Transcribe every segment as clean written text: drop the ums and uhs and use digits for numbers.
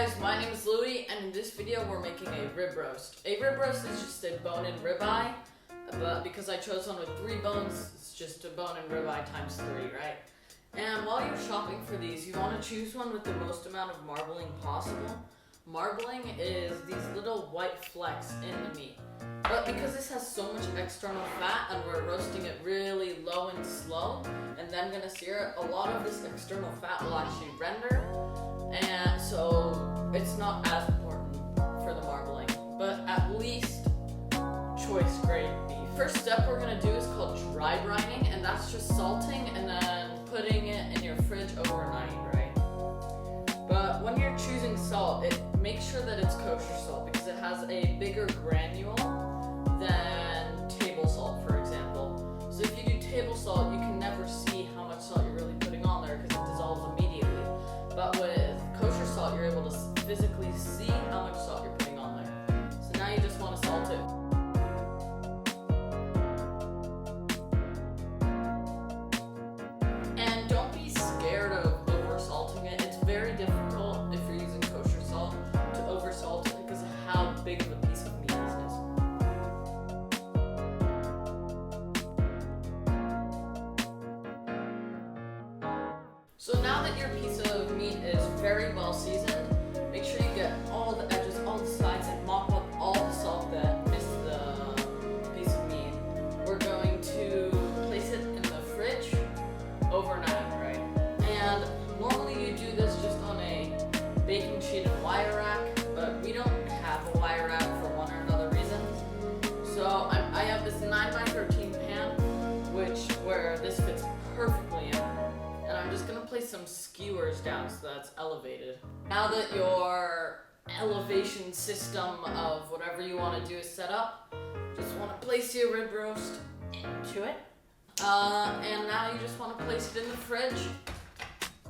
guys, my name is Louie, and in this video we're making a rib roast. A rib roast is just a bone-in ribeye, but because I chose one with 3 bones, it's just a bone-in ribeye times 3, right? And while you're shopping for these, you want to choose one with the most amount of marbling possible. Marbling is these little white flecks in the meat. But because this has so much external fat and we're roasting it really low and slow and then gonna sear it, a lot of this external fat will actually render, and so it's not as important for the marbling, but at least choice grade beef. First step we're gonna do is called dry brining, and that's just salting and then putting it in your fridge overnight, right? But when you're choosing salt, make sure that it's kosher salt because it has a bigger granule than table salt, for example. So if you do table salt, you can never see how much salt you're really putting on there because it dissolves immediately. But with kosher salt, you're able to physically see how much salt you're putting on there. So now you just want to salt it. And don't be scared of over salting it. It's very difficult if you're using kosher salt to over salt it because of how big of a piece of meat this is. So now that your piece of meat is very well seasoned, make sure you get all the edges, all the sides, and mop up all the salt that missed the piece of meat. We're going to place it in the fridge overnight, right? And normally you do this just on a baking sheet and wire rack, but we don't have a wire rack for one or another reason. So I have this 9x13 pan, where this fits perfectly in. And I'm just gonna place some skewers down so that's elevated. Now that your elevation system of whatever you want to do is set up, just want to place your rib roast into it. And now you just want to place it in the fridge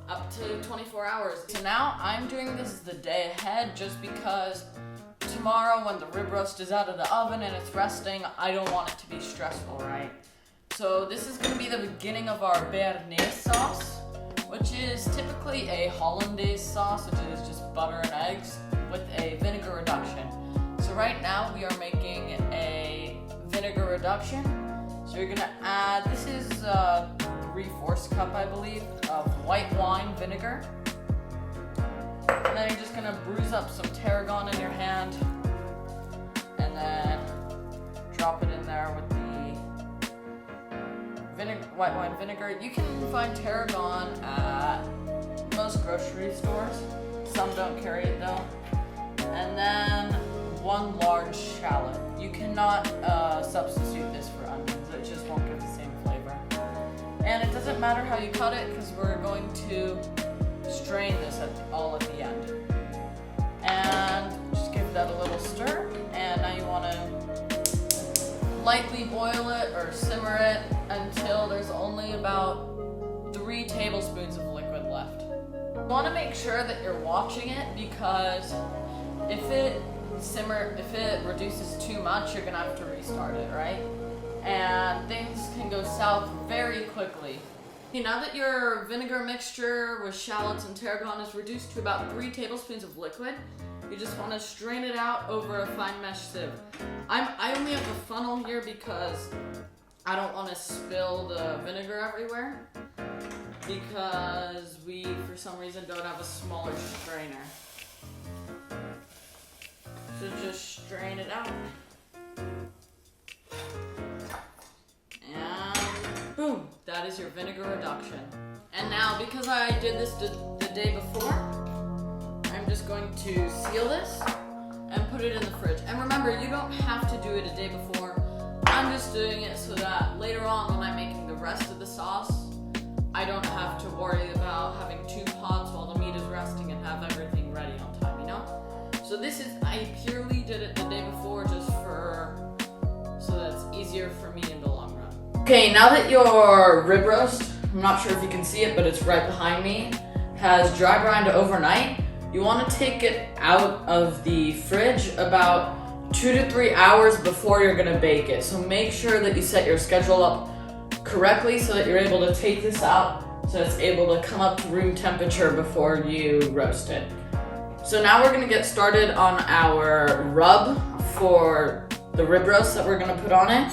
up to 24 hours. So now I'm doing this the day ahead just because tomorrow when the rib roast is out of the oven and it's resting, I don't want it to be stressful, right? So this is going to be the beginning of our Bearnaise Sauce, which is typically a hollandaise sauce, which is just butter and eggs with a vinegar reduction. So right now we are making a vinegar reduction. So you're gonna add, this is 3/4 cup, I believe, of white wine vinegar. And then you're just gonna bruise up some tarragon in your hand and then drop it in there with the white wine vinegar. You can find tarragon at most grocery stores. Some don't carry it though. And then 1 large shallot. You cannot substitute this for onions. It just won't give the same flavor. And it doesn't matter how you cut it because we're going to strain this all at the end. And just give that a little stir. And now you want to lightly boil it or simmer it until there's only about 3 tablespoons of liquid left. You want to make sure that you're watching it because if it reduces too much, you're gonna have to restart it, right? And things can go south very quickly. Now that your vinegar mixture with shallots and tarragon is reduced to about 3 tablespoons of liquid, you just want to strain it out over a fine mesh sieve. I only have a funnel here because I don't want to spill the vinegar everywhere because we, for some reason, don't have a smaller strainer. So just strain it out. And boom, that is your vinegar reduction. And now, because I did this the day before, I'm just going to seal this and put it in the fridge. And remember, you don't have to do it a day before. I'm just doing it so that later on when I'm making the rest of the sauce, I don't have to worry about having 2 pots while the meat is resting and have everything ready on time, you know? So I purely did it the day before just so that it's easier for me in the long run. Okay, now that your rib roast, I'm not sure if you can see it, but it's right behind me, has dry brined overnight, you want to take it out of the fridge about 2 to 3 hours before you're going to bake it. So make sure that you set your schedule up correctly so that you're able to take this out so it's able to come up to room temperature before you roast it. So now we're gonna get started on our rub for the rib roast that we're gonna put on it.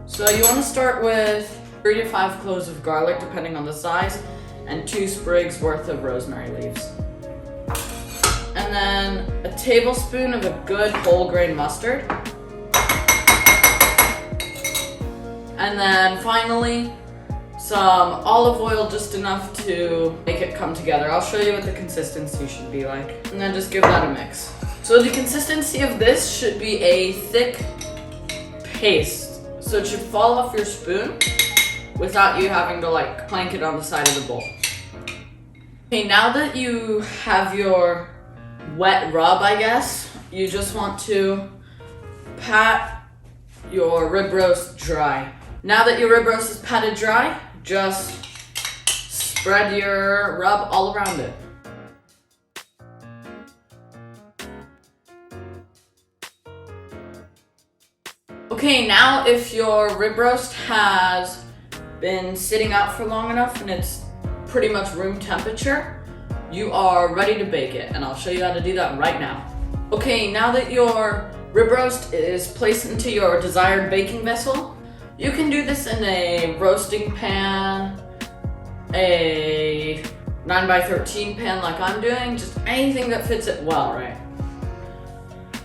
So you wanna start with 3 to 5 cloves of garlic, depending on the size, and 2 sprigs worth of rosemary leaves. And then a tablespoon of a good whole grain mustard. And then finally, some olive oil, just enough to make it come together. I'll show you what the consistency should be like. And then just give that a mix. So the consistency of this should be a thick paste. So it should fall off your spoon without you having to like plank it on the side of the bowl. Okay, now that you have your wet rub, I guess, you just want to pat your rib roast dry. Now that your rib roast is patted dry, just spread your rub all around it. Okay, now if your rib roast has been sitting out for long enough and it's pretty much room temperature, you are ready to bake it, and I'll show you how to do that right now. Okay, now that your rib roast is placed into your desired baking vessel, you can do this in a roasting pan, a 9x13 pan like I'm doing, just anything that fits it well, right?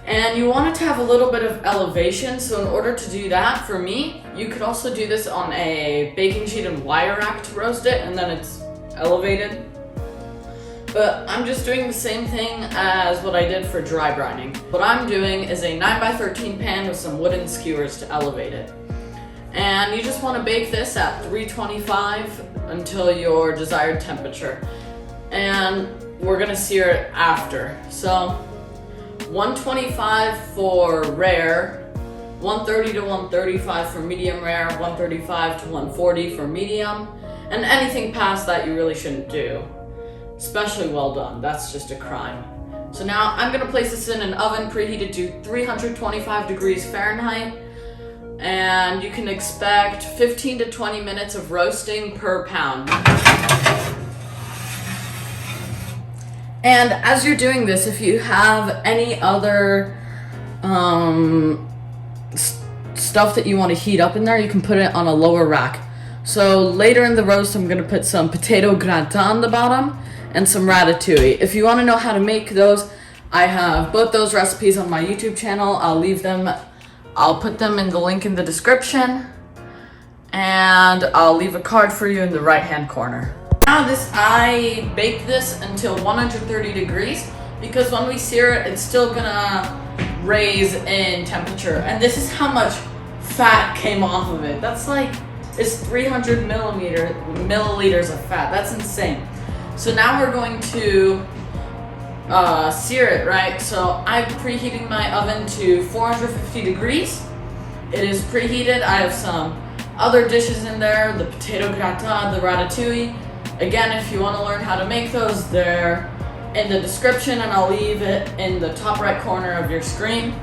And you want it to have a little bit of elevation, so in order to do that, for me, you could also do this on a baking sheet and wire rack to roast it, and then it's elevated. But I'm just doing the same thing as what I did for dry brining. What I'm doing is a 9x13 pan with some wooden skewers to elevate it. And you just want to bake this at 325 until your desired temperature. And we're gonna sear it after. So 125 for rare, 130 to 135 for medium rare, 135 to 140 for medium, and anything past that you really shouldn't do. Especially well done, that's just a crime. So now I'm gonna place this in an oven preheated to 325 degrees Fahrenheit, and you can expect 15 to 20 minutes of roasting per pound. And as you're doing this, if you have any other stuff that you want to heat up in there, you can put it on a lower rack. So later in the roast, I'm gonna put some potato gratin on the bottom and some ratatouille. If you want to know how to make those, I have both those recipes on my YouTube channel. I'll put them in the link in the description, and I'll leave a card for you in the right hand corner. Now I baked this until 130 degrees because when we sear it, it's still gonna raise in temperature. And this is how much fat came off of it. That's like, it's 300 milliliters of fat. That's insane. So now we're going to sear it, right? So I'm preheating my oven to 450 degrees. It is preheated. I have some other dishes in there, the potato gratin, the ratatouille. Again, if you want to learn how to make those, they're in the description, and I'll leave it in the top right corner of your screen.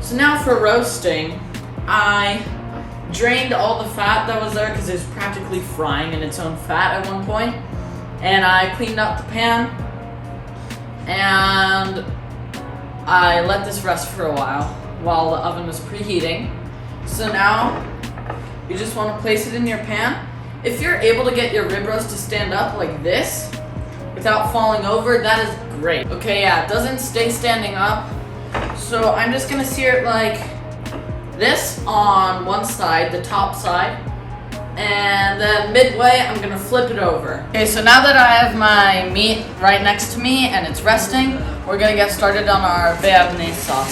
So now for roasting, I drained all the fat that was there because it was practically frying in its own fat at one point. And I cleaned up the pan, and I let this rest for a while the oven was preheating. So now you just want to place it in your pan. If you're able to get your rib roast to stand up like this without falling over, that is great. Okay, yeah, it doesn't stay standing up. So I'm just gonna sear it like this on one side, the top side. And then midway, I'm gonna flip it over. Okay, so now that I have my meat right next to me and it's resting, we're gonna get started on our Bearnaise sauce.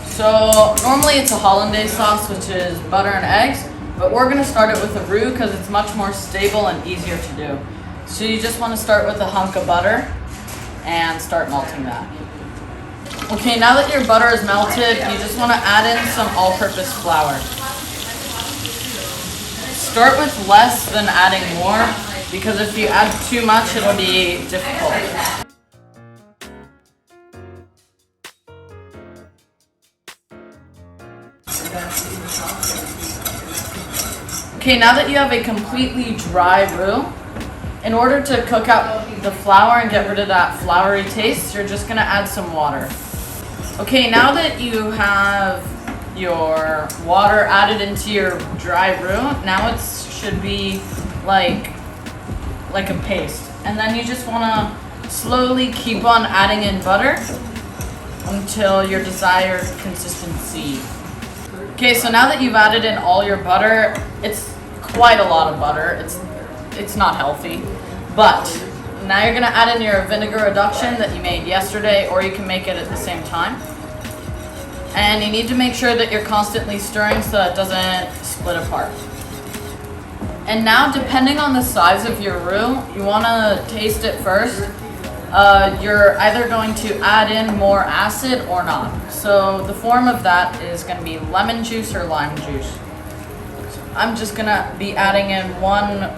So normally it's a hollandaise sauce, which is butter and eggs, but we're gonna start it with a roux because it's much more stable and easier to do. So you just wanna start with a hunk of butter and start melting that. Okay, now that your butter is melted, you just wanna add in some all-purpose flour. Start with less than adding more, because if you add too much, it'll be difficult. Okay, now that you have a completely dry roux, In order to cook out the flour and get rid of that floury taste, you're just gonna add some water. Okay, now that you have your water added into your dry roux, now it should be like a paste. And then you just wanna slowly keep on adding in butter until your desired consistency. Okay, so now that you've added in all your butter, it's quite a lot of butter. It's not healthy, but now you're gonna add in your vinegar reduction that you made yesterday, or you can make it at the same time. And you need to make sure that you're constantly stirring so that it doesn't split apart. And now, depending on the size of your roux, you wanna taste it first. You're either going to add in more acid or not. So the form of that is gonna be lemon juice or lime juice. I'm just gonna be adding in 1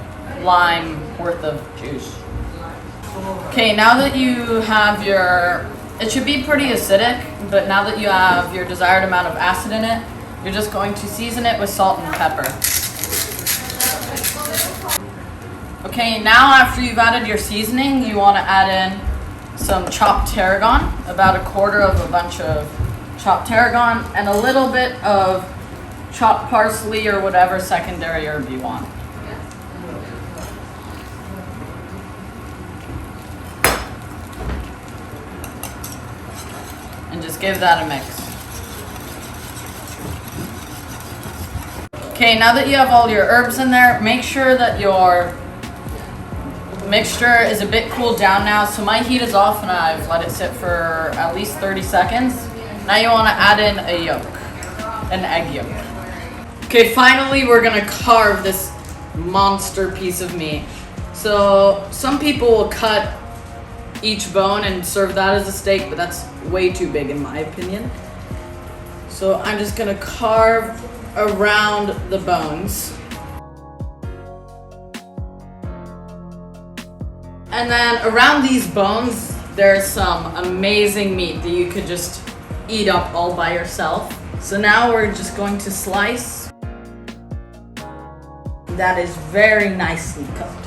lime worth of juice. Okay, now that you have it should be pretty acidic, but now that you have your desired amount of acid in it, you're just going to season it with salt and pepper. Okay, now after you've added your seasoning, you want to add in some chopped tarragon, about 1/4 of a bunch of chopped tarragon, and a little bit of chopped parsley or whatever secondary herb you want. And just give that a mix. Okay, now that you have all your herbs in there, make sure that your mixture is a bit cooled down now. So my heat is off and I've let it sit for at least 30 seconds. Now you want to add in a yolk, an egg yolk. Okay, finally we're gonna carve this monster piece of meat. So some people will cut each bone and serve that as a steak, but that's way too big in my opinion. So I'm just gonna carve around the bones. And then around these bones, there's some amazing meat that you could just eat up all by yourself. So now we're just going to slice. That is very nicely cooked.